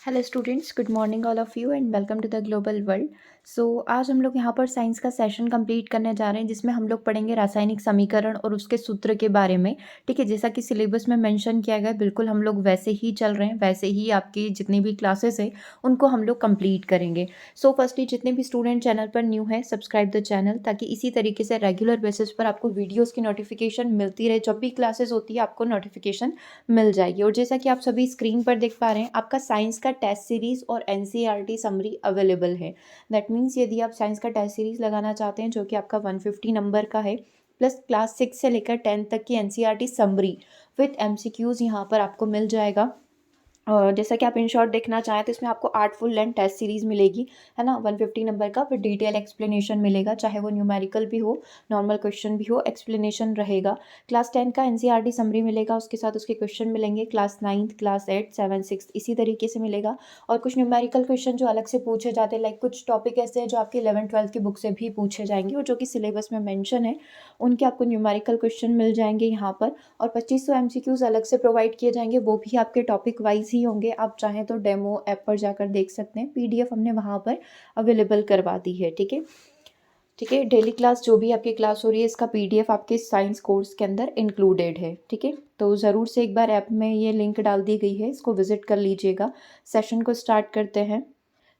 Hello students, good morning all of you and welcome to the global world. आज हम लोग यहाँ पर साइंस का सेशन कंप्लीट करने जा रहे हैं, जिसमें हम लोग पढ़ेंगे रासायनिक समीकरण और उसके सूत्र के बारे में। ठीक है, जैसा कि सिलेबस में मेंशन किया गया है, बिल्कुल हम लोग वैसे ही चल रहे हैं, वैसे ही आपकी जितनी भी क्लासेस है उनको हम लोग कंप्लीट करेंगे। फर्स्टली जितने भी स्टूडेंट चैनल पर न्यू है, सब्सक्राइब द चैनल, ताकि इसी तरीके से रेगुलर बेसिस पर आपको वीडियोज़ की नोटिफिकेशन मिलती रहे। जब भी क्लासेस होती है आपको नोटिफिकेशन मिल जाएगी। और जैसा कि आप सभी स्क्रीन पर देख पा रहे हैं, आपका साइंस का टेस्ट सीरीज और एनसीईआरटी समरी अवेलेबल है। दैट मीन्स यदि आप साइंस का टेस्ट सीरीज लगाना चाहते हैं, जो कि आपका 150 नंबर का है, प्लस क्लास 6 से लेकर 10 तक की एनसीईआरटी समरी विथ एमसीक्यूज यहाँ पर आपको मिल जाएगा। और जैसा कि आप इन शॉर्ट देखना चाहें तो इसमें आपको 8 फुल लेंथ टेस्ट सीरीज मिलेगी, है ना। 150 नंबर का फिर डिटेल एक्सप्लेनेशन मिलेगा, चाहे वो न्यूमेरिकल भी हो, नॉर्मल क्वेश्चन भी हो, एक्सप्लेनेशन रहेगा। क्लास 10 का एनसीईआरटी समरी मिलेगा, उसके साथ उसके क्वेश्चन मिलेंगे। क्लास 9, क्लास 8, 7, 6 इसी तरीके से मिलेगा। और कुछ न्यूमेरिकल क्वेश्चन जो अलग से पूछे जाते हैं, लाइक कुछ टॉपिक ऐसे हैं जो आपके 11th-12th की बुक से भी पूछे जाएंगे और जो कि सिलेबस में मैंशन है, उनके आपको न्यूमेरिकल क्वेश्चन मिल जाएंगे यहाँ पर। और 2500 एमसीक्यूज अलग से प्रोवाइड किए जाएंगे, वो भी आपके टॉपिक वाइज ही होंगे। आप चाहें तो डेमो ऐप पर जाकर देख सकते हैं, पीडीएफ हमने वहाँ पर अवेलेबल करवा दी है। ठीक है, ठीक है। डेली क्लास जो भी आपकी क्लास हो रही है, इसका पीडीएफ आपके साइंस कोर्स के अंदर इंक्लूडेड है। ठीक है, तो ज़रूर से एक बार ऐप में ये लिंक डाल दी गई है, इसको विजिट कर लीजिएगा। सेशन को स्टार्ट करते हैं।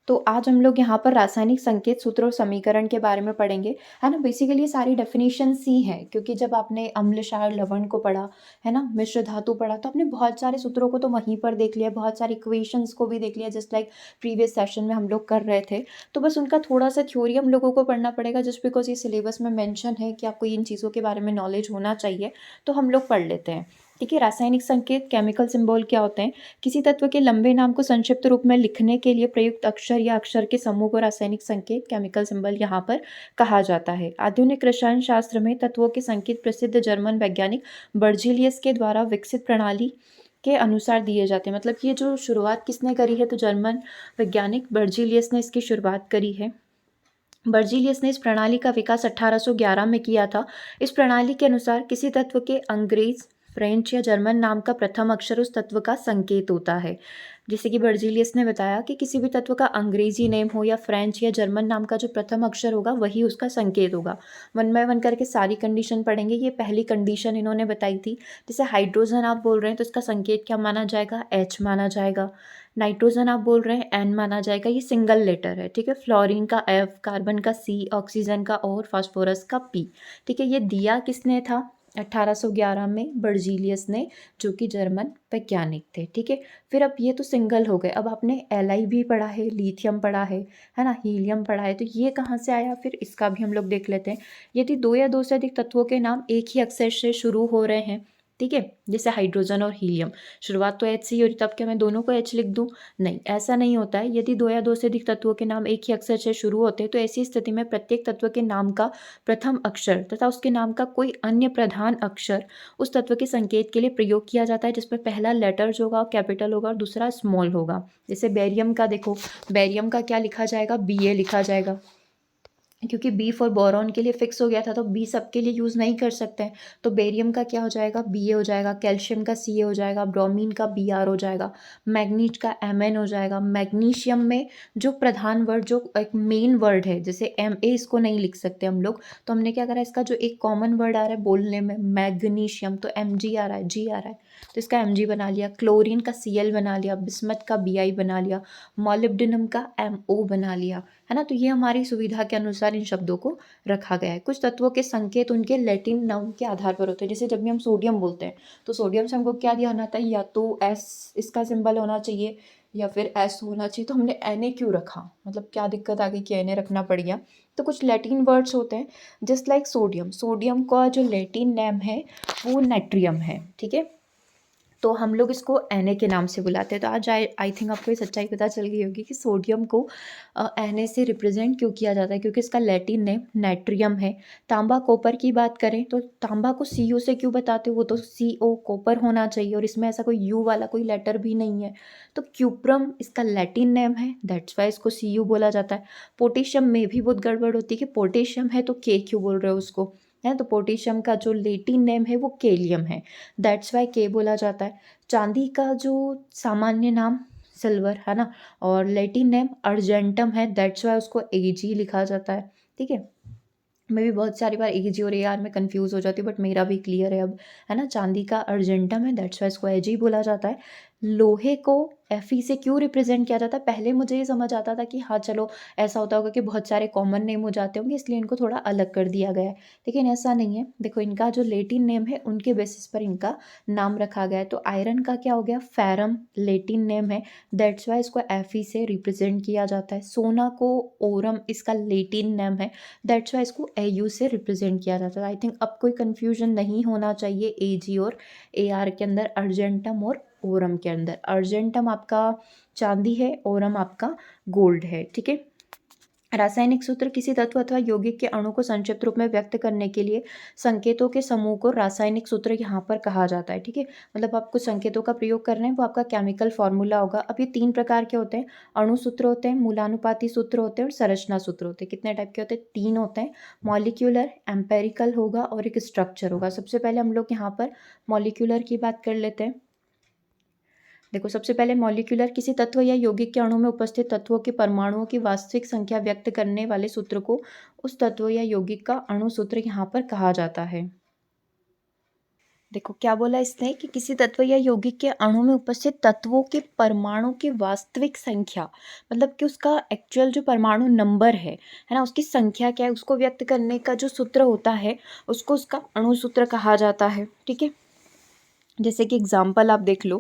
तो आज हम लोग यहाँ पर रासायनिक संकेत, सूत्र और समीकरण के बारे में पढ़ेंगे, है ना। बेसिकली ये सारी डेफिनेशंस ही हैं, क्योंकि जब आपने अम्ल क्षार लवण को पढ़ा, है ना, मिश्र धातु पढ़ा, तो आपने बहुत सारे सूत्रों को तो वहीं पर देख लिया, बहुत सारी इक्वेशंस को भी देख लिया, जस्ट लाइक प्रीवियस सेशन में हम लोग कर रहे थे। तो बस उनका थोड़ा सा थ्योरी हम लोगों को पढ़ना पड़ेगा, जस्ट बिकॉज ये सिलेबस में मैंशन है कि आपको इन चीज़ों के बारे में नॉलेज होना चाहिए, तो हम लोग पढ़ लेते हैं। ठीक है, रासायनिक संकेत, केमिकल सिंबल क्या होते हैं? किसी तत्व के लंबे नाम को संक्षिप्त रूप में लिखने के लिए प्रयुक्त अक्षर या अक्षर के समूह को रासायनिक संकेत, केमिकल सिंबल यहाँ पर कहा जाता है। आधुनिक रसायन शास्त्र में तत्वों के संकेत प्रसिद्ध जर्मन वैज्ञानिक बर्जीलियस के द्वारा विकसित प्रणाली के अनुसार दिए जाते हैं। मतलब ये जो शुरुआत किसने करी है, तो जर्मन वैज्ञानिक बर्जीलियस ने इसकी शुरुआत करी है। बर्जीलियस ने इस प्रणाली का विकास 1811 में किया था। इस प्रणाली के अनुसार किसी तत्व के अंग्रेज, फ्रेंच या जर्मन नाम का प्रथम अक्षर उस तत्व का संकेत होता है। जैसे कि बर्जीलियस ने बताया कि किसी भी तत्व का अंग्रेजी नेम हो या फ्रेंच या जर्मन नाम का जो प्रथम अक्षर होगा वही उसका संकेत होगा। वन बाय वन करके सारी कंडीशन पढ़ेंगे। ये पहली कंडीशन इन्होंने बताई थी। जैसे हाइड्रोजन आप बोल रहे हैं तो इसका संकेत क्या माना जाएगा? H माना जाएगा। नाइट्रोजन आप बोल रहे हैं N माना जाएगा, ये सिंगल लेटर है। ठीक है, फ्लोरीन का F, कार्बन का C, ऑक्सीजन का O और फास्फोरस का P। ठीक है, ये दिया किसने था? 1811 में बर्जीलियस ने, जो कि जर्मन वैज्ञानिक थे। ठीक है, फिर अब ये तो सिंगल हो गए। अब आपने Li भी पढ़ा है, लिथियम पढ़ा है ना, हीलियम पढ़ा है, तो ये कहाँ से आया? फिर इसका भी हम लोग देख लेते हैं। यदि दो या दो से अधिक तत्वों के नाम एक ही अक्षर से शुरू हो रहे हैं, ठीक है, जैसे हाइड्रोजन और हीलियम, शुरुआत तो H से ही हो रही, तब क्या मैं दोनों को H लिख दूं? नहीं, ऐसा नहीं होता है। यदि दो या दो से अधिक तत्वों के नाम एक ही अक्षर से शुरू होते हैं, तो ऐसी स्थिति में प्रत्येक तत्व के नाम का प्रथम अक्षर तथा उसके नाम का कोई अन्य प्रधान अक्षर उस तत्व के संकेत के लिए प्रयोग किया जाता है, जिसमें पहला लेटर जो होगा कैपिटल होगा और दूसरा स्मॉल होगा। जैसे बेरियम का देखो, बेरियम का क्या लिखा जाएगा? Ba लिखा जाएगा, क्योंकि बी फॉर बोरॉन के लिए फिक्स हो गया था, तो बी सबके लिए यूज़ नहीं कर सकते हैं, तो बेरियम का क्या हो जाएगा? Ba हो जाएगा। कैल्शियम का Ca हो जाएगा। ब्रोमीन का Br हो जाएगा। मैग्नीज का Mn हो जाएगा। मैग्नीशियम में जो प्रधान वर्ड, जो एक मेन वर्ड है, जैसे Ma, इसको नहीं लिख सकते हम लोग, तो हमने क्या करा, इसका जो एक कॉमन वर्ड आ रहा है बोलने में मैग्नीशियम, तो Mg आ रहा है, G आ रहा है, तो इसका Mg बना लिया। क्लोरीन का Cl बना लिया। बिस्मथ का Bi बना लिया। मॉलिब्डेनम का Mo बना लिया, है ना। तो ये हमारी सुविधा के अनुसार इन शब्दों को रखा गया है। कुछ तत्वों के संकेत उनके लैटिन नाम के आधार पर होते हैं। जैसे जब भी हम सोडियम बोलते हैं, तो सोडियम से हमको क्या ध्यान आता है? या तो S इसका सिंबल होना चाहिए या फिर S होना चाहिए। तो हमने Na क्यों रखा? मतलब क्या दिक्कत आ गई कि Na रखना पड़ गया? तो कुछ लैटिन वर्ड्स होते हैं, जस्ट लाइक सोडियम। सोडियम का जो लैटिन नेम है वो नेट्रियम है। ठीक है, तो हम लोग इसको Na के नाम से बुलाते हैं। तो आज आई थिंक आपको ये सच्चाई पता चल गई होगी कि सोडियम को Na से रिप्रेजेंट क्यों किया जाता है, क्योंकि इसका लैटिन नेम नेट्रियम है। तांबा कॉपर की बात करें तो तांबा को Co से क्यों बताते हो? वो तो Co कॉपर होना चाहिए, और इसमें ऐसा कोई U वाला कोई लेटर भी नहीं है। तो क्यूप्रम इसका लैटिन नेम है, दैट्स वाई इसको Cu बोला जाता है। पोटेशियम में भी बहुत गड़बड़ होती है कि पोटेशियम है तो K क्यों बोल रहे हो उसको, है। तो पोटेशियम का जो लैटिन नेम है वो केलियम है, दैट्स वाई के बोला जाता है। चांदी का जो सामान्य नाम सिल्वर, है ना। और लैटिन नेम अर्जेंटम है, दैट्स वाई उसको एजी लिखा जाता है, ठीक है। मैं भी बहुत सारी बार एजी और एआर में कंफ्यूज हो जाती हूँ, बट मेरा भी क्लियर है अब, है ना। चांदी का अर्जेंटम है, दैट्स वाई इसको एजी बोला जाता है। लोहे को एफई से क्यों रिप्रेजेंट किया जाता है? पहले मुझे ये समझ आता था कि हाँ चलो ऐसा होता होगा कि बहुत सारे कॉमन नेम हो जाते होंगे, इसलिए इनको थोड़ा अलग कर दिया गया है, लेकिन ऐसा नहीं है। देखो इनका जो लेटिन नेम है उनके बेसिस पर इनका नाम रखा गया है। तो आयरन का क्या हो गया? फेरम लेटिन नेम है, दैट्स वाई इसको एफई से रिप्रेजेंट किया जाता है। सोना को ओरम इसका लेटिन नेम है, दैट्स वाई इसको एयू से रिप्रेजेंट किया जाता है। आई थिंक अब कोई कन्फ्यूजन नहीं होना चाहिए एजी और एआर के अंदर, अर्जेंटम और ओरम के अंदर। अर्जेंटम आपका चांदी है, ओरम आपका गोल्ड है, ठीक है। रासायनिक सूत्र किसी तत्व अथवा यौगिक के अणु को संक्षिप्त रूप में व्यक्त करने के लिए संकेतों के समूह को रासायनिक सूत्र यहाँ पर कहा जाता है, ठीक है। मतलब आप कुछ संकेतों का प्रयोग कर रहे हैं, वो आपका केमिकल फॉर्मूला होगा। अब ये 3 प्रकार के होते हैं, अणु सूत्र होते हैं, मूलानुपाती सूत्र होते हैं और संरचना सूत्र होते हैं। कितने टाइप के होते हैं? 3 होते हैं, मॉलिक्यूलर, एम्पेरिकल होगा और एक स्ट्रक्चर होगा। सबसे पहले हम लोग यहाँ पर मॉलिक्यूलर की बात कर लेते हैं। देखो सबसे पहले मॉलिक्यूलर किसी तत्व या यौगिक के अणु में उपस्थित तत्वों के परमाणुओं की वास्तविक संख्या व्यक्त करने वाले सूत्र को उस तत्व या यौगिक का अणु सूत्र यहाँ पर कहा जाता है। देखो क्या बोला इसने कि किसी तत्व या यौगिक के अणु में उपस्थित तत्वों के परमाणु की वास्तविक संख्या, मतलब कि उसका एक्चुअल जो परमाणु नंबर है ना, उसकी संख्या क्या है, उसको व्यक्त करने का जो सूत्र होता है उसको उसका अणु सूत्र कहा जाता है, ठीक है। जैसे कि एग्जाम्पल आप देख लो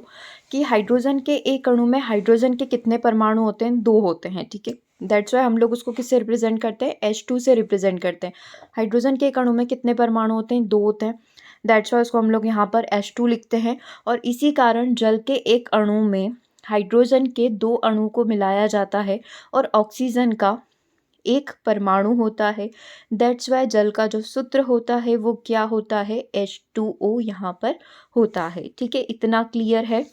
कि हाइड्रोजन के एक अणु में हाइड्रोजन के कितने परमाणु होते हैं? 2 होते हैं, ठीक है। दैट्स वाई हम लोग उसको किससे रिप्रेजेंट करते हैं? H2 से रिप्रेजेंट करते हैं। हाइड्रोजन के एक अणु में कितने परमाणु होते हैं? 2 होते हैं, दैट्स वाई उसको हम लोग यहाँ पर H2 लिखते हैं। और इसी कारण जल के एक अणु में हाइड्रोजन के 2 अणु को मिलाया जाता है और ऑक्सीजन का एक परमाणु होता है, दैट्स वाई जल का जो सूत्र होता है वो क्या होता है? H2O यहाँ पर होता है, ठीक है। इतना क्लियर है?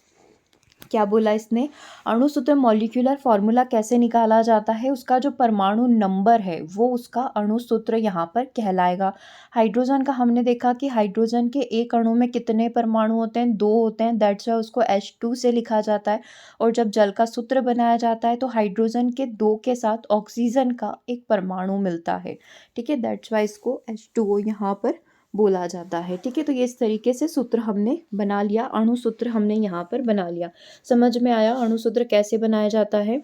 क्या बोला इसने? अणु सूत्र मॉलिक्यूलर फॉर्मूला कैसे निकाला जाता है? उसका जो परमाणु नंबर है वो उसका अणु सूत्र यहाँ पर कहलाएगा। हाइड्रोजन का हमने देखा कि हाइड्रोजन के एक अणु में कितने परमाणु होते हैं? 2 होते हैं, दैट्स वाई उसको H2 से लिखा जाता है। और जब जल का सूत्र बनाया जाता है तो हाइड्रोजन के 2 के साथ ऑक्सीजन का एक परमाणु मिलता है, ठीक है। दैट्स वाई इसको H2O यहाँ पर बोला जाता है, ठीक है। तो ये इस तरीके से सूत्र हमने बना लिया, अणु सूत्र हमने यहाँ पर बना लिया। समझ में आया अणु सूत्र कैसे बनाया जाता है?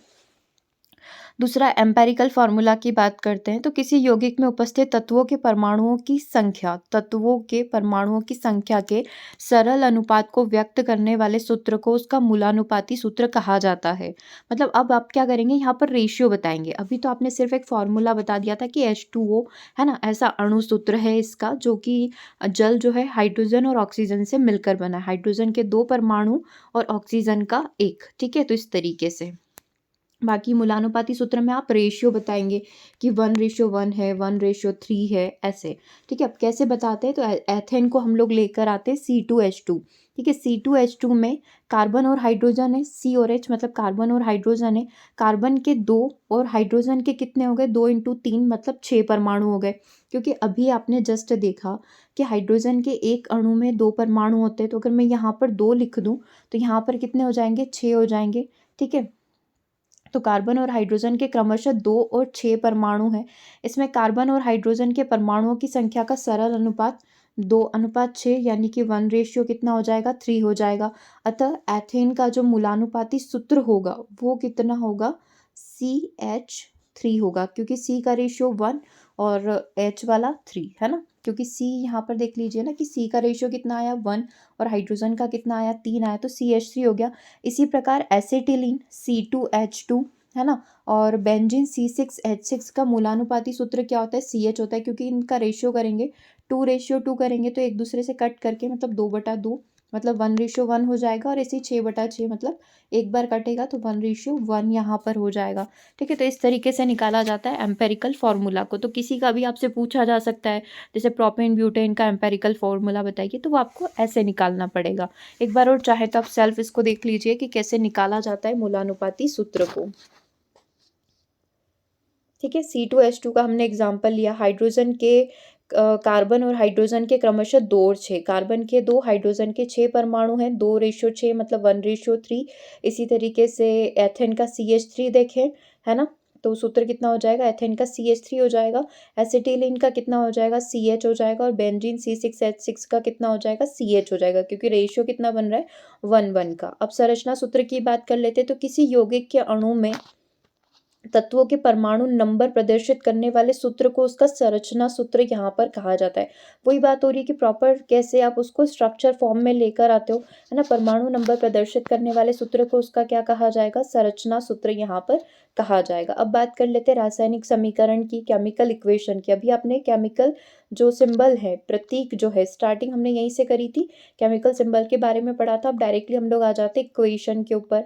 दूसरा एम्पेरिकल फार्मूला की बात करते हैं। तो किसी यौगिक में उपस्थित तत्वों के परमाणुओं की संख्या, तत्वों के परमाणुओं की संख्या के सरल अनुपात को व्यक्त करने वाले सूत्र को उसका मूलानुपाती सूत्र कहा जाता है। मतलब अब आप क्या करेंगे, यहाँ पर रेशियो बताएंगे। अभी तो आपने सिर्फ एक फार्मूला बता दिया था कि H2O, है ना, ऐसा अणु सूत्र है इसका, जो कि जल जो है हाइड्रोजन और ऑक्सीजन से मिलकर बना है। हाइड्रोजन के 2 परमाणु और ऑक्सीजन का 1, ठीक है। तो इस तरीके से बाकी मूलानुपाती सूत्र में आप रेशियो बताएंगे कि 1:1 है, 1:3 है, ऐसे, ठीक है। अब कैसे बताते हैं? तो एथेन को हम लोग लेकर आते हैं C2H2, ठीक है। C2H2 में कार्बन और हाइड्रोजन है, C और H मतलब कार्बन और हाइड्रोजन है। कार्बन के 2 और हाइड्रोजन के कितने हो गए? 2 × 3 मतलब 6 परमाणु हो गए। क्योंकि अभी आपने जस्ट देखा कि हाइड्रोजन के एक अणु में 2 परमाणु होते हैं, तो अगर मैं यहाँ पर 2 लिख दूँ तो यहाँ पर कितने हो जाएंगे? 6 हो जाएंगे, ठीक है। तो कार्बन और हाइड्रोजन के क्रमशः 2 और 6 परमाणु हैं। इसमें कार्बन और हाइड्रोजन के परमाणुओं की संख्या का सरल अनुपात 2:6, यानी कि 1 कितना हो जाएगा? 3 हो जाएगा। अतः एथेन का जो मूलानुपाती सूत्र होगा वो कितना होगा? CH3 होगा, क्योंकि C का रेशियो 1 और H वाला 3, है ना। क्योंकि C यहाँ पर देख लीजिए ना कि C का रेशियो कितना आया? 1 और हाइड्रोजन का कितना आया? 3 आया, तो CH3 हो गया। इसी प्रकार एसिटिलीन C2H2, है ना, और बेंजीन C6H6 का मूलानुपाती सूत्र क्या होता है? CH होता है, क्योंकि इनका रेशियो करेंगे 2:2 करेंगे तो एक दूसरे से कट करके मतलब 2/2 मतलब 1:1 हो जाएगा। और इसी 6/6 मतलब एक बार कटेगा तो 1:1 यहाँ पर हो जाएगा, ठीक है। तो इस तरीके से निकाला जाता है एम्पेरिकल फार्मूला को। तो किसी का भी आपसे पूछा जा सकता है, जैसे प्रोपेन ब्यूटेन का एम्पेरिकल फार्मूला बताइए, तो वो आपको ऐसे निकालना पड़ेगा। एक बार और चाहे तो आप सेल्फ इसको देख लीजिए कि कैसे निकाला जाता है मूलानुपाती सूत्र को, ठीक है। C2H2 का हमने एग्जाम्पल लिया। हाइड्रोजन के कार्बन और हाइड्रोजन के क्रमशः 2 और 6, कार्बन के 2, हाइड्रोजन के 6 परमाणु हैं, 2:6 मतलब 1:3। इसी तरीके से एथेन का CH3 देखें, है ना? तो सूत्र कितना हो जाएगा? एथेन का CH3 हो जाएगा, एसिटिलीन का कितना हो जाएगा? CH हो जाएगा, और बेंजीन C6H6 का कितना हो जाएगा? CH हो जाएगा, क्योंकि रेशियो कितना बन रहा है? 1:1 का। अब संरचना सूत्र की बात कर लेते हैं, तो किसी यौगिक के अणु में तत्वों के परमाणु नंबर प्रदर्शित करने वाले सूत्र को उसका संरचना सूत्र यहाँ पर कहा जाता है। वही बात हो रही है कि प्रॉपर कैसे आप उसको स्ट्रक्चर फॉर्म में लेकर आते हो, है ना? परमाणु नंबर प्रदर्शित करने वाले सूत्र को उसका क्या कहा जाएगा? संरचना सूत्र यहाँ पर कहा जाएगा। अब बात कर लेते हैं रासायनिक समीकरण की, केमिकल इक्वेशन की। अभी आपने केमिकल जो सिंबल है, प्रतीक जो है, स्टार्टिंग हमने यहीं से करी थी, केमिकल सिंबल के बारे में पढ़ा था। अब डायरेक्टली हम लोग आ जाते हैं इक्वेशन के ऊपर।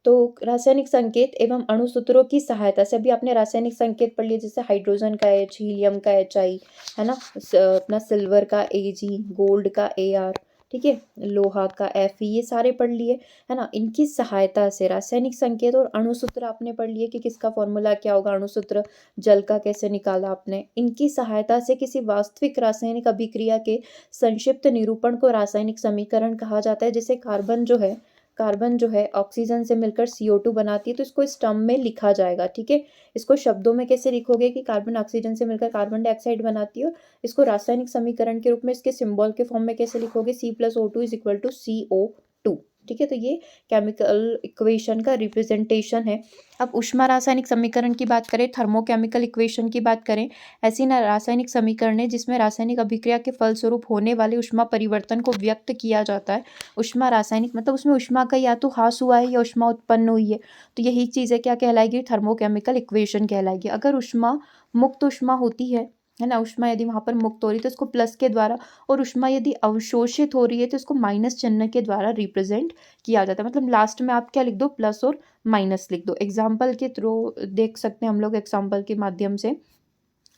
तो रासायनिक संकेत एवं अणुसूत्रों की सहायता से, अभी आपने रासायनिक संकेत पढ़ लिए, जैसे हाइड्रोजन का H, हीलियम का HI, है ना? अपना सिल्वर का Ag, गोल्ड का Ar, ठीक है, लोहा का Fe, ये सारे पढ़ लिए, है ना? इनकी सहायता से रासायनिक संकेत और अणुसूत्र आपने पढ़ लिए कि किसका फॉर्मूला क्या होगा, अणुसूत्र जल का कैसे निकाला आपने। इनकी सहायता से किसी वास्तविक रासायनिक अभिक्रिया के संक्षिप्त निरूपण को रासायनिक समीकरण कहा जाता है। जैसे कार्बन जो है ऑक्सीजन से मिलकर CO2 बनाती है, तो इसको इस टर्म में लिखा जाएगा, ठीक है? इसको शब्दों में कैसे लिखोगे कि कार्बन ऑक्सीजन से मिलकर कार्बन डाइऑक्साइड बनाती है, इसको रासायनिक समीकरण के रूप में इसके सिंबल के फॉर्म में कैसे लिखोगे? C+O2 = CO2, ठीक है? तो ये केमिकल इक्वेशन का रिप्रेजेंटेशन है। अब ऊष्मा रासायनिक समीकरण की बात करें, थर्मोकेमिकल इक्वेशन की बात करें, ऐसी ना रासायनिक समीकरण है जिसमें रासायनिक अभिक्रिया के फलस्वरूप होने वाले ऊष्मा परिवर्तन को व्यक्त किया जाता है। ऊष्मा रासायनिक मतलब उसमें ऊष्मा का या तो ह्रास हुआ है या ऊष्मा उत्पन्न हुई है, तो यही चीज़ें क्या कहलाएगी? थर्मोकेमिकल इक्वेशन कहलाएगी। अगर ऊष्मा मुक्त ऊष्मा होती है ना? ऊष्मा यदि वहाँ पर मुक्त हो रही है तो इसको प्लस के द्वारा, और ऊष्मा यदि अवशोषित हो रही है तो इसको माइनस चिन्ह के द्वारा रिप्रेजेंट किया जाता है। मतलब लास्ट में आप क्या लिख दो? प्लस और माइनस लिख दो। एग्जाम्पल के थ्रू देख सकते हैं हम लोग, एग्जाम्पल के माध्यम से,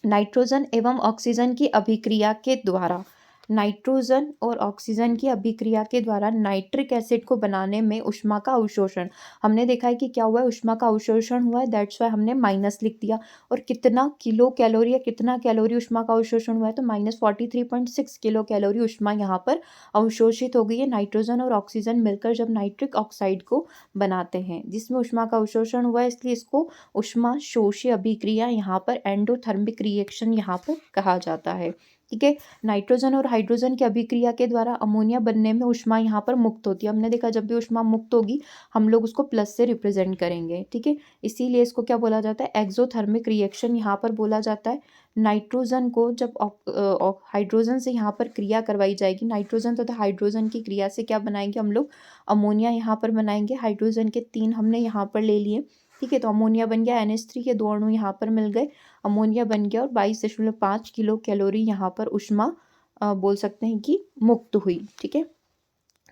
नाइट्रोजन एवं ऑक्सीजन की अभिक्रिया के द्वारा, नाइट्रोजन और ऑक्सीजन की अभिक्रिया के द्वारा नाइट्रिक एसिड को बनाने में ऊष्मा का अवशोषण, हमने देखा है कि क्या हुआ है? ऊष्मा का अवशोषण हुआ है, दैट्स वाई हमने माइनस लिख दिया। और कितना किलो कैलोरी या कितना कैलोरी ऊष्मा का अवशोषण हुआ है? तो -43.6 किलो कैलोरी ऊष्मा यहाँ पर अवशोषित हो गई है। नाइट्रोजन और ऑक्सीजन मिलकर जब नाइट्रिक ऑक्साइड को बनाते हैं, जिसमें ऊष्मा का अवशोषण हुआ है, इसलिए इसको ऊष्मा शोषी अभिक्रिया यहाँ पर एंडोथर्मिक रिएक्शन यहाँ पर कहा जाता है, ठीक है? नाइट्रोजन और हाइड्रोजन की अभिक्रिया के द्वारा अमोनिया बनने में ऊष्मा यहाँ पर मुक्त होती है। हमने देखा जब भी ऊष्मा मुक्त होगी हम लोग उसको प्लस से रिप्रेजेंट करेंगे, ठीक है? इसीलिए इसको क्या बोला जाता है? एक्सोथर्मिक रिएक्शन यहाँ पर बोला जाता है। नाइट्रोजन को जब हाइड्रोजन से यहाँ पर क्रिया करवाई जाएगी, नाइट्रोजन तथा हाइड्रोजन की क्रिया से क्या बनाएंगे हम लोग? अमोनिया यहाँ पर बनाएंगे। हाइड्रोजन के 3 हमने यहाँ पर ले लिए, ठीक है? तो अमोनिया बन गया, NH3 के 2 अणु यहाँ पर मिल गए, अमोनिया बन गया, और 22.5 किलो कैलोरी यहाँ पर ऊष्मा बोल सकते हैं कि मुक्त हुई, ठीक है?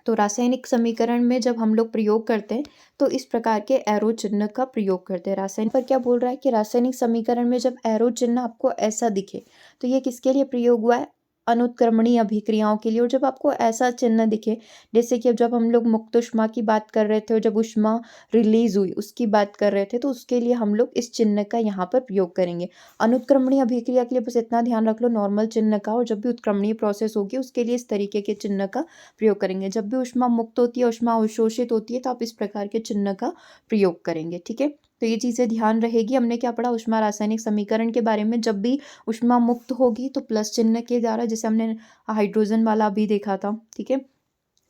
तो रासायनिक समीकरण में जब हम लोग प्रयोग करते हैं तो इस प्रकार के एरो चिन्ह का प्रयोग करते हैं। रासायनिक पर क्या बोल रहा है कि रासायनिक समीकरण में जब एरो चिन्ह आपको ऐसा दिखे तो ये किसके लिए प्रयोग हुआ है? अनुत्क्रमणीय अभिक्रियाओं के लिए। और जब आपको ऐसा चिन्ह दिखे, जैसे कि अब जब हम लोग मुक्त ऊष्मा की बात कर रहे थे और जब ऊष्मा रिलीज हुई उसकी बात कर रहे थे, तो उसके लिए हम लोग इस चिन्ह का यहाँ पर प्रयोग करेंगे। अनुत्क्रमणीय अभिक्रिया के लिए बस इतना ध्यान रख लो, नॉर्मल चिन्ह का, और जब भी उत्क्रमणीय प्रोसेस होगी उसके लिए इस तरीके के चिन्ह का प्रयोग करेंगे। जब भी ऊष्मा मुक्त होती है, ऊष्मा अवशोषित होती है, तो आप इस प्रकार के चिन्ह का प्रयोग करेंगे, ठीक है? तो ये चीज़ें ध्यान रहेगी। हमने क्या पढ़ा? ऊष्मा रासायनिक समीकरण के बारे में। जब भी ऊष्मा मुक्त होगी तो प्लस चिन्ह के द्वारा, जैसे हमने हाइड्रोजन वाला भी देखा था, ठीक है?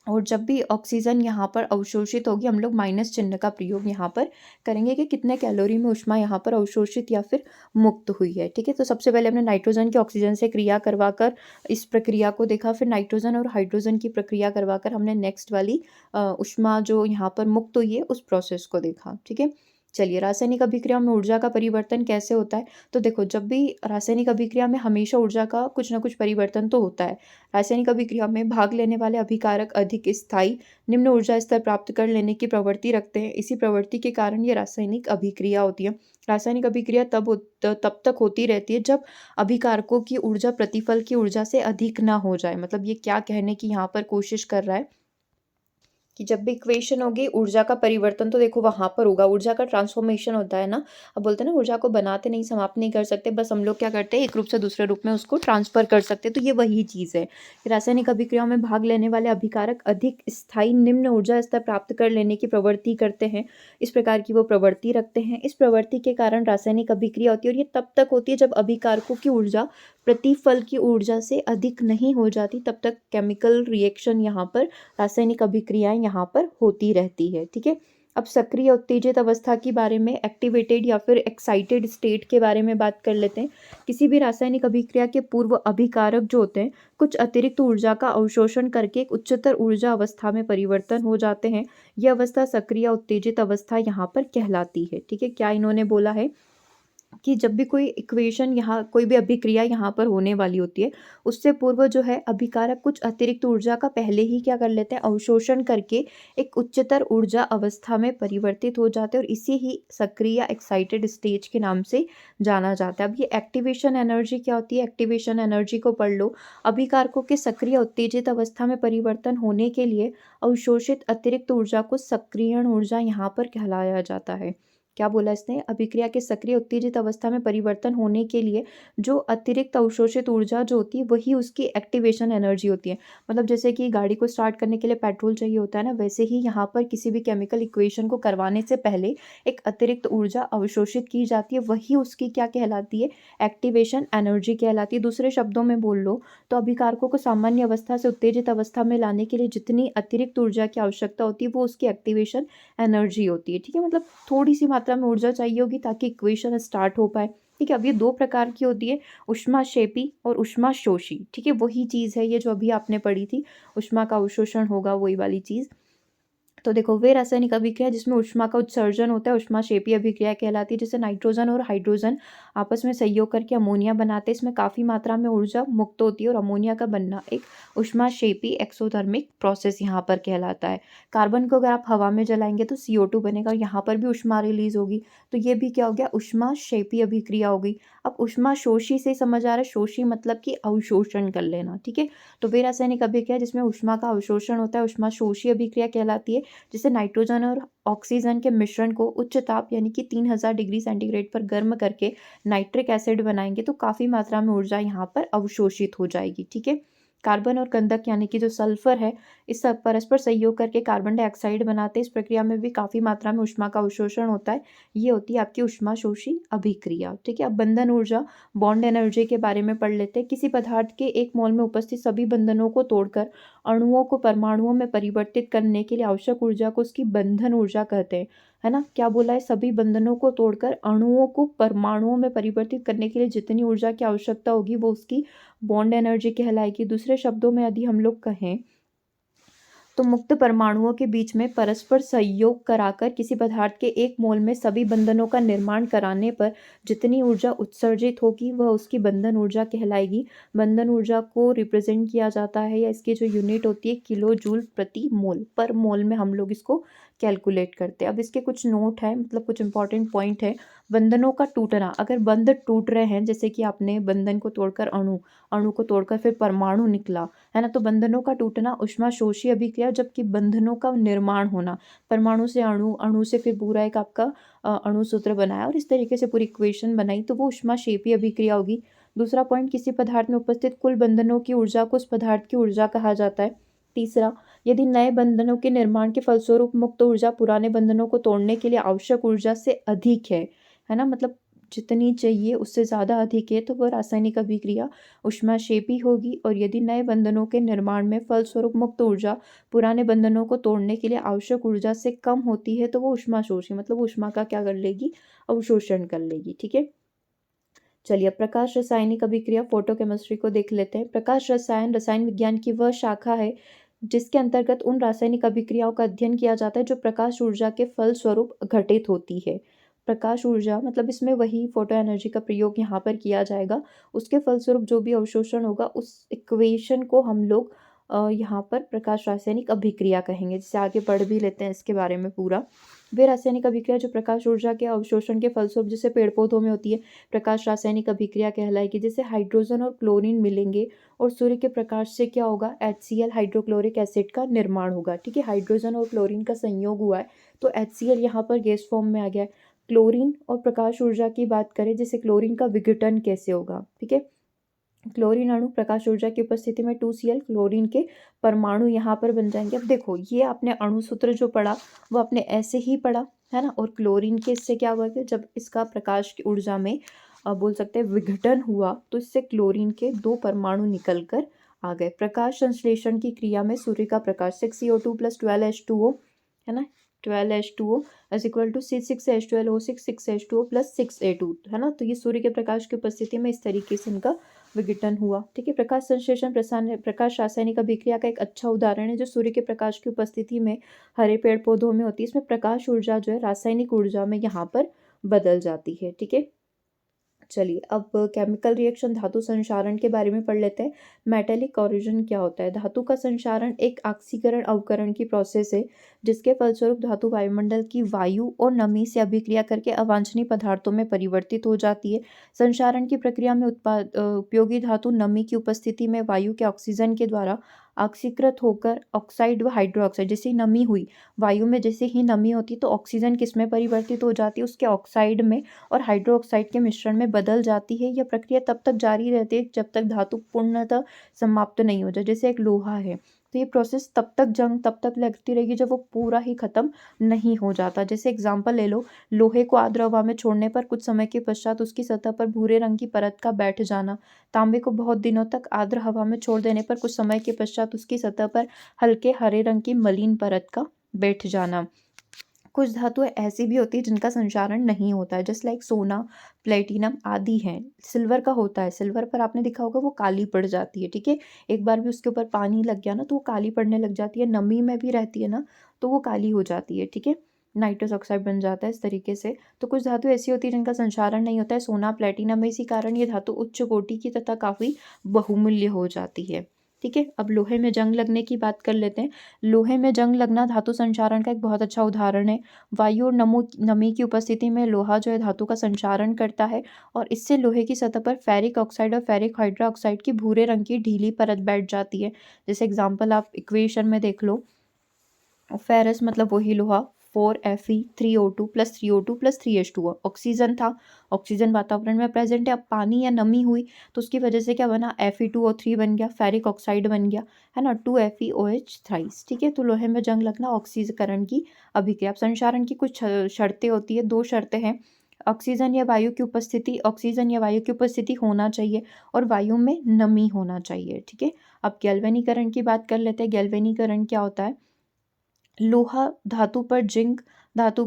और जब भी ऑक्सीजन यहाँ पर अवशोषित होगी हम लोग माइनस चिन्ह का प्रयोग यहाँ पर करेंगे कि कितने कैलोरी में ऊष्मा यहाँ पर अवशोषित या फिर मुक्त हुई है, ठीक है? तो सबसे पहले हमने नाइट्रोजन की ऑक्सीजन से क्रिया करवाकर इस प्रक्रिया को देखा, फिर नाइट्रोजन और हाइड्रोजन की प्रक्रिया करवाकर हमने नेक्स्ट वाली ऊष्मा जो यहाँ पर मुक्त हुई है उस प्रोसेस को देखा, ठीक है? चलिए, रासायनिक अभिक्रिया में ऊर्जा का परिवर्तन कैसे होता है? तो देखो, जब भी रासायनिक अभिक्रिया में हमेशा ऊर्जा का कुछ ना कुछ परिवर्तन तो होता है। रासायनिक अभिक्रिया में भाग लेने वाले अभिकारक अधिक स्थायी निम्न ऊर्जा स्तर प्राप्त कर लेने की प्रवृत्ति रखते हैं। इसी प्रवृत्ति के कारण ये रासायनिक अभिक्रिया होती है। रासायनिक अभिक्रिया तब तक होती रहती है जब अभिकारकों की ऊर्जा प्रतिफल की ऊर्जा से अधिक ना हो जाए। मतलब ये क्या कहने की यहाँ पर कोशिश कर रहा है कि जब भी इक्वेशन होगी ऊर्जा का परिवर्तन तो देखो वहाँ पर होगा, ऊर्जा का ट्रांसफॉर्मेशन होता है ना। अब बोलते हैं ना ऊर्जा को बनाते नहीं, समाप्त नहीं कर सकते, बस हम लोग क्या करते हैं एक रूप से दूसरे रूप में उसको ट्रांसफर कर सकते हैं। तो ये वही चीज़ है कि रासायनिक अभिक्रियाओं में भाग लेने वाले अभिकारक अधिक स्थायी निम्न ऊर्जा स्तर प्राप्त कर लेने की प्रवृत्ति करते हैं। इस प्रकार की वो प्रवृत्ति रखते हैं। इस प्रवृत्ति के कारण रासायनिक अभिक्रिया होती है, और ये तब तक होती है जब अभिकारकों की ऊर्जा प्रतिफल की ऊर्जा से अधिक नहीं हो जाती, तब तक केमिकल रिएक्शन यहाँ पर, रासायनिक अभिक्रियाएं यहाँ पर होती रहती है। ठीक है। अब सक्रिय उत्तेजित अवस्था के बारे में, एक्टिवेटेड या फिर एक्साइटेड स्टेट के बारे में बात कर लेते हैं। किसी भी रासायनिक अभिक्रिया के पूर्व अभिकारक जो होते हैं कुछ अतिरिक्त ऊर्जा का अवशोषण करके एक उच्चतर ऊर्जा अवस्था में परिवर्तन हो जाते हैं। यह अवस्था सक्रिय उत्तेजित अवस्था यहाँ पर कहलाती है। ठीक है। क्या इन्होंने बोला है कि जब भी कोई इक्वेशन यहाँ, कोई भी अभिक्रिया यहाँ पर होने वाली होती है, उससे पूर्व जो है अभिकारक कुछ अतिरिक्त ऊर्जा का पहले ही क्या कर लेते हैं, अवशोषण करके एक उच्चतर ऊर्जा अवस्था में परिवर्तित हो जाते हैं, और इसी ही सक्रिय एक्साइटेड स्टेज के नाम से जाना जाता है। अब ये एक्टिवेशन एनर्जी क्या होती है, एक्टिवेशन एनर्जी को पढ़ लो। अभिकारकों के सक्रिय उत्तेजित अवस्था में परिवर्तन होने के लिए अवशोषित अतिरिक्त ऊर्जा को सक्रियण ऊर्जा यहाँ पर कहलाया जाता है। क्या बोला इसने, अभिक्रिया के सक्रिय उत्तेजित अवस्था में परिवर्तन होने के लिए जो अतिरिक्त अवशोषित ऊर्जा जो होती है वही उसकी एक्टिवेशन एनर्जी होती है। मतलब जैसे कि गाड़ी को स्टार्ट करने के लिए पेट्रोल चाहिए होता है ना, वैसे ही यहाँ पर किसी भी केमिकल इक्वेशन को करवाने से पहले एक अतिरिक्त ऊर्जा अवशोषित की जाती है, वही उसकी क्या कहलाती है, एक्टिवेशन एनर्जी कहलाती है। दूसरे शब्दों में बोल लो तो अभिकारकों को सामान्य अवस्था से उत्तेजित अवस्था में लाने के लिए जितनी अतिरिक्त ऊर्जा की आवश्यकता होती है वो उसकी एक्टिवेशन एनर्जी होती है। ठीक है। मतलब थोड़ी सी मात्रा में ऊर्जा चाहिए होगी ताकि इक्वेशन स्टार्ट हो पाए। ठीक है। अब ये दो प्रकार की होती है, ऊष्माक्षेपी और ऊष्माशोषी। ठीक है। वही चीज़ है ये जो अभी आपने पढ़ी थी, ऊष्मा का अवशोषण होगा, वही वाली चीज़। तो देखो वे रासायनिक अभिक्रिया जिसमें ऊष्मा का उत्सर्जन होता है ऊष्माक्षेपी अभिक्रिया कहलाती है। जैसे नाइट्रोजन और हाइड्रोजन आपस में सहयोग करके अमोनिया बनाते हैं, इसमें काफ़ी मात्रा में ऊर्जा मुक्त होती है, और अमोनिया का बनना एक ऊष्माक्षेपी एक्सोथर्मिक प्रोसेस यहाँ पर कहलाता है। कार्बन को अगर आप हवा में जलाएंगे तो CO2 बनेगा, और यहाँ पर भी ऊष्मा रिलीज होगी, तो ये भी क्या हो गया, ऊष्माक्षेपी अभिक्रिया हो गई। अब ऊष्माशोषी से समझ आ रहा है, शोषी मतलब कि अवशोषण कर लेना। ठीक है। तो वे रासायनिक अभिक्रिया जिसमें ऊष्मा का अवशोषण होता है ऊष्माशोषी अभिक्रिया कहलाती है। जैसे नाइट्रोजन और ऑक्सीजन के मिश्रण को उच्च ताप यानी कि 3000 डिग्री सेंटीग्रेड पर गर्म करके नाइट्रिक एसिड बनाएंगे तो काफ़ी मात्रा में ऊर्जा यहाँ पर अवशोषित हो जाएगी। ठीक है। कार्बन और गंधक यानी कि जो सल्फर है, इस सब परस्पर सहयोग करके कार्बन डाइऑक्साइड बनाते हैं। इस प्रक्रिया में भी काफ़ी मात्रा में ऊष्मा का अवशोषण होता है। ये होती है आपकी ऊष्माशोषी अभिक्रिया। ठीक है। अब बंधन ऊर्जा, बॉन्ड एनर्जी के बारे में पढ़ लेते हैं। किसी पदार्थ के एक मोल में उपस्थित सभी बंधनों को तोड़कर अणुओं को परमाणुओं में परिवर्तित करने के लिए आवश्यक ऊर्जा को उसकी बंधन ऊर्जा कहते हैं। है ना। क्या बोला है, सभी बंधनों को तोड़कर अणुओं को परमाणुओं में परिवर्तित करने के लिए जितनी ऊर्जा की आवश्यकता होगी वो उसकी बॉन्ड एनर्जी कहलाएगी। दूसरे शब्दों में यदि हम लोग कहें तो मुक्त परमाणुओं के बीच में परस्पर सहयोग कराकर किसी पदार्थ के एक मोल में सभी बंधनों का निर्माण कराने पर जितनी ऊर्जा उत्सर्जित होगी वह उसकी बंधन ऊर्जा कहलाएगी। बंधन ऊर्जा को रिप्रेजेंट किया जाता है, या इसकी जो यूनिट होती है किलो जूल प्रति मोल, पर मोल में हम लोग इसको कैलकुलेट करते हैं। अब इसके कुछ नोट है, मतलब कुछ इंपॉर्टेंट पॉइंट है। बंधनों का टूटना, अगर बंध टूट रहे हैं, जैसे कि आपने बंधन को तोड़कर अणु को तोड़कर फिर परमाणु निकला, है ना, तो बंधनों का टूटना ऊष्माशोषी अभिक्रिया। जबकि बंधनों का निर्माण होना, परमाणु से अणु, अणु से फिर पूरा एक आपका अणु सूत्र बनाया और इस तरीके से पूरी इक्वेशन बनाई, तो वो ऊष्माक्षेपी अभिक्रिया होगी। दूसरा पॉइंट, किसी पदार्थ में उपस्थित कुल बंधनों की ऊर्जा को उस पदार्थ की ऊर्जा कहा जाता है। तीसरा, यदि नए बंधनों के निर्माण के फलस्वरूप मुक्त ऊर्जा पुराने बंधनों को तोड़ने के लिए आवश्यक ऊर्जा से अधिक है ना, मतलब जितनी चाहिए उससे ज़्यादा अधिक है, तो वह रासायनिक अभिक्रिया ऊष्माक्षेपी होगी। और यदि नए बंधनों के निर्माण में फलस्वरूप मुक्त ऊर्जा पुराने बंधनों को तोड़ने के लिए आवश्यक ऊर्जा से कम होती है तो वो ऊष्माशोषी, मतलब ऊष्मा का क्या कर लेगी, अवशोषण कर लेगी। ठीक है। चलिए, प्रकाश रासायनिक अभिक्रिया, फोटोकेमिस्ट्री को देख लेते हैं। प्रकाश रसायन रसायन विज्ञान की वह शाखा है जिसके अंतर्गत उन रासायनिक अभिक्रियाओं का अध्ययन किया जाता है जो प्रकाश ऊर्जा के फलस्वरूप घटित होती है। प्रकाश ऊर्जा मतलब इसमें वही फोटो एनर्जी का प्रयोग यहाँ पर किया जाएगा। उसके फलस्वरूप जो भी अवशोषण होगा उस इक्वेशन को हम लोग यहाँ पर प्रकाश रासायनिक अभिक्रिया कहेंगे। जिसे आगे पढ़ भी लेते हैं इसके बारे में पूरा। वे रासायनिक अभिक्रिया जो प्रकाश ऊर्जा के अवशोषण के फलस्वरूप जैसे पेड़ पौधों में होती है, प्रकाश रासायनिक अभिक्रिया कहलाएगी। जैसे हाइड्रोजन और क्लोरीन मिलेंगे और सूर्य के प्रकाश से क्या होगा, HCl हाइड्रोक्लोरिक एसिड का निर्माण होगा। ठीक है, हाइड्रोजन और क्लोरीन का संयोग हुआ है तो HCl यहाँ पर गैस फॉर्म में आ गया है। क्लोरीन और प्रकाश ऊर्जा की बात करें, जैसे क्लोरीन का विघटन कैसे होगा। ठीक है, क्लोरीन अणु प्रकाश ऊर्जा की उपस्थिति में 2Cl क्लोरीन के परमाणु यहाँ पर बन जाएंगे। अब देखो, ये आपने अणु सूत्र जो पढ़ा वो आपने ऐसे ही पढ़ा है ना, और क्लोरीन के इससे क्या हुआ कि जब इसका प्रकाश की ऊर्जा में बोल सकते हैं विघटन हुआ तो इससे क्लोरीन के 2 परमाणु निकल कर आ गए। प्रकाश संश्लेषण की क्रिया में सूर्य का प्रकाश 6CO2 + 12H2O है ना, 12H2O is equal to C6H12O6 6H2O + 6A2 है ना। तो ये सूर्य के प्रकाश की उपस्थिति में इस तरीके से इनका विघटन हुआ। ठीक है, प्रकाश संश्लेषण प्रकाश रासायनिक अभिक्रिया का एक अच्छा उदाहरण है जो सूर्य के प्रकाश की उपस्थिति में हरे पेड़ पौधों में होती है। इसमें प्रकाश ऊर्जा जो है रासायनिक ऊर्जा में यहाँ पर बदल जाती है। ठीक है, चलिए अब केमिकल रिएक्शन धातु संक्षारण के बारे में पढ़ लेते हैं। मेटेलिक कोरोजन क्या होता है। धातु का संक्षारण एक ऑक्सीकरण अवकरण की प्रोसेस है जिसके फलस्वरूप धातु वायुमंडल की वायु और नमी से अभिक्रिया करके अवांछनीय पदार्थों में परिवर्तित हो जाती है। संक्षारण की प्रक्रिया में उपयोगी धातु नमी की उपस्थिति में वायु के ऑक्सीजन के द्वारा ऑक्सीकृत होकर ऑक्साइड व हाइड्रोक्साइड, जैसे ही नमी हुई वायु में, जैसे ही नमी होती तो ऑक्सीजन किस में परिवर्तित हो जाती है, उसके ऑक्साइड में और हाइड्रोक्साइड के मिश्रण में बदल जाती है। यह प्रक्रिया तब तक जारी रहती है जब तक धातु पूर्णतः समाप्त नहीं हो जाए। जैसे एक लोहा है तो ये प्रोसेस जंग तब तक लगती रहेगी जब वो पूरा ही खत्म नहीं हो जाता। जैसे एग्जांपल ले लो, लोहे को आर्द्र हवा में छोड़ने पर कुछ समय के पश्चात उसकी सतह पर भूरे रंग की परत का बैठ जाना। तांबे को बहुत दिनों तक आर्द्र हवा में छोड़ देने पर कुछ समय के पश्चात उसकी सतह पर हल्के हरे रंग की मलिन परत का बैठ जाना। कुछ धातुएं ऐसी भी होती है जिनका संक्षारण नहीं होता है, जैसे लाइक सोना, प्लेटिनम आदि हैं। सिल्वर का होता है, सिल्वर पर आपने देखा होगा वो काली पड़ जाती है। ठीक है, एक बार भी उसके ऊपर पानी लग गया ना तो वो काली पड़ने लग जाती है, नमी में भी रहती है ना तो वो काली हो जाती है। ठीक है, नाइट्रस ऑक्साइड बन जाता है इस तरीके से। तो कुछ धातु ऐसी होती है जिनका संक्षारण नहीं होता है, सोना, प्लेटिनम में। इसी कारण ये धातु उच्च कोटि की तथा काफी बहुमूल्य हो जाती है। ठीक है, अब लोहे में जंग लगने की बात कर लेते हैं। लोहे में जंग लगना धातु संक्षारण का एक बहुत अच्छा उदाहरण है। वायु और नमी की उपस्थिति में लोहा जो है धातु का संचारण करता है और इससे लोहे की सतह पर फेरिक ऑक्साइड और फेरिक हाइड्रोक्साइड की भूरे रंग की ढीली परत बैठ जाती है। जैसे एग्जांपल आप इक्वेशन में देख लो, फेरस मतलब वही लोहा, 4Fe 3O2 + 3O2 + 3H2O। Oxygen था, ऑक्सीजन वातावरण में प्रेजेंट है। अब पानी या नमी हुई तो उसकी वजह से क्या बना, Fe2O3 बन गया, फेरिक ऑक्साइड बन गया है ना, 2FeOH थ्राइस। ठीक है, तो लोहे में जंग लगना ऑक्सीकरण की अभिक्रिया। संक्षारण की कुछ शर्तें होती है, 2 शर्तें हैं। ऑक्सीजन या वायु की उपस्थिति होना चाहिए और वायु में नमी होना चाहिए। ठीक है, अब गैल्वेनीकरण की बात कर लेते हैं। गैल्वेनीकरण क्या होता है। लोहा धातु पर जिंक धातु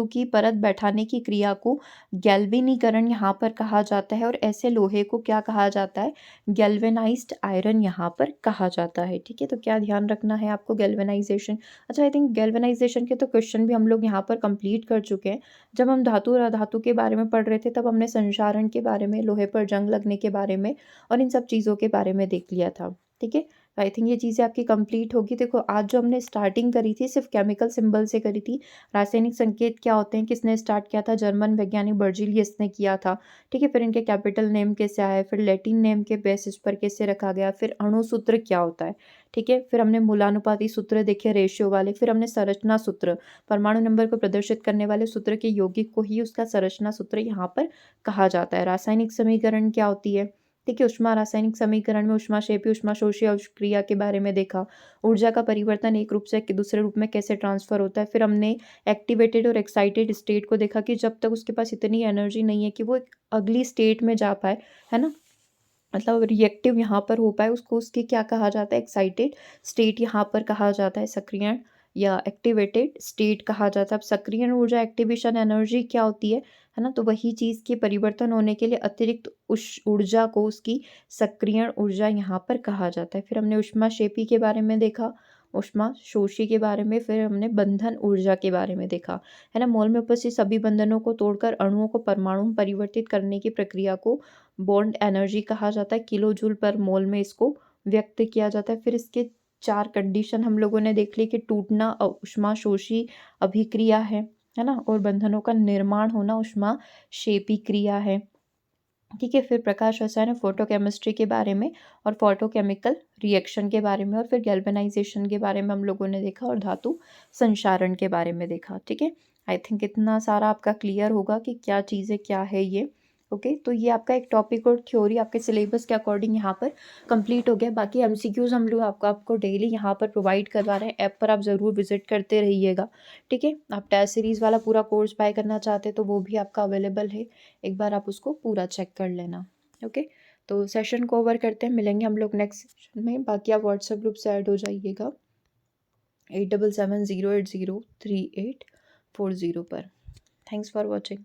की परत बैठाने की क्रिया को गैल्वेनीकरण यहाँ पर कहा जाता है और ऐसे लोहे को क्या कहा जाता है, गैल्वेनाइज्ड आयरन यहाँ पर कहा जाता है। ठीक है, तो क्या ध्यान रखना है आपको, गैल्वेनाइजेशन। अच्छा, आई थिंक गैल्वेनाइजेशन के तो क्वेश्चन भी हम लोग यहाँ पर कंप्लीट कर चुके हैं। जब हम धातु और अधातु के बारे में पढ़ रहे थे तब हमने संक्षारण के बारे में, लोहे पर जंग लगने के बारे में और इन सब चीज़ों के बारे में देख लिया था। ठीक है, आई थिंक ये चीज़ें आपकी कंप्लीट होगी। देखो, आज जो हमने स्टार्टिंग करी थी सिर्फ केमिकल सिंबल से करी थी। रासायनिक संकेत क्या होते हैं, किसने स्टार्ट किया था, जर्मन वैज्ञानिक बर्जीलियस ने किया था। ठीक है, फिर इनके कैपिटल नेम कैसे आए, फिर लैटिन नेम के बेसिस पर कैसे रखा गया, फिर अणु सूत्र क्या होता है। ठीक है, फिर हमने मूलानुपाती सूत्र देखे, रेशियो वाले, फिर हमने संरचना सूत्र, परमाणु नंबर को प्रदर्शित करने वाले सूत्र के यौगिक को ही उसका संरचना सूत्र यहाँ पर कहा जाता है। रासायनिक समीकरण क्या होती है। ठीक है, ऊष्मा रासायनिक समीकरण में ऊष्माक्षेपी ऊष्माशोषी अभिक्रिया के बारे में देखा। ऊर्जा का परिवर्तन एक रूप से दूसरे रूप में कैसे ट्रांसफर होता है। फिर हमने एक्टिवेटेड और एक्साइटेड स्टेट को देखा कि जब तक उसके पास इतनी एनर्जी नहीं है कि वो एक अगली स्टेट में जा पाए, है ना, मतलब रिएक्टिव यहाँ पर हो पाए, उसको उसकी क्या कहा जाता है, एक्साइटेड स्टेट यहाँ पर कहा जाता है, सक्रियण या एक्टिवेटेड स्टेट कहा जाता है। अब सक्रियण ऊर्जा, एक्टिवेशन एनर्जी क्या होती है ना, तो वही चीज़ के परिवर्तन होने के लिए अतिरिक्त उस ऊर्जा को उसकी सक्रियण ऊर्जा यहाँ पर कहा जाता है। फिर हमने ऊष्माक्षेपी के बारे में देखा, ऊष्मा शोषी के बारे में, फिर हमने बंधन ऊर्जा के बारे में देखा, है ना। मोल में उपस्थित सभी बंधनों को तोड़कर अणुओं को परमाणु में परिवर्तित करने की प्रक्रिया को बॉन्ड एनर्जी कहा जाता है। किलो जूल पर मोल में इसको व्यक्त किया जाता है। फिर इसके 4 कंडीशन हम लोगों ने देख ली कि टूटना ऊष्माशोषी अभिक्रिया है ना? और बंधनों का निर्माण होना ऊष्माक्षेपी क्रिया है। ठीक है, फिर प्रकाश रसायन और फोटोकेमिस्ट्री के बारे में और फोटोकेमिकल रिएक्शन के बारे में और फिर गैल्वेनाइजेशन के बारे में हम लोगों ने देखा और धातु संक्षारण के बारे में देखा। ठीक है, आई थिंक इतना सारा आपका क्लियर होगा कि क्या चीज़ें क्या है ये। ओके, तो ये आपका एक टॉपिक और थ्योरी आपके सिलेबस के अकॉर्डिंग यहाँ पर कंप्लीट हो गया। बाकी एमसीक्यूज हम लोग आपको डेली यहाँ पर प्रोवाइड करवा रहे हैं। ऐप पर आप ज़रूर विजिट करते रहिएगा। ठीक है, आप टेस्ट सीरीज़ वाला पूरा कोर्स बाय करना चाहते हैं तो वो भी आपका अवेलेबल है, एक बार आप उसको पूरा चेक कर लेना। ओके, तो सेशन को ओवर करते हैं, मिलेंगे हम लोग नेक्स्ट सेशन में। बाकी आप व्हाट्सएप ग्रुप से ऐड हो जाइएगा 8770803840 पर। Thanks for watching.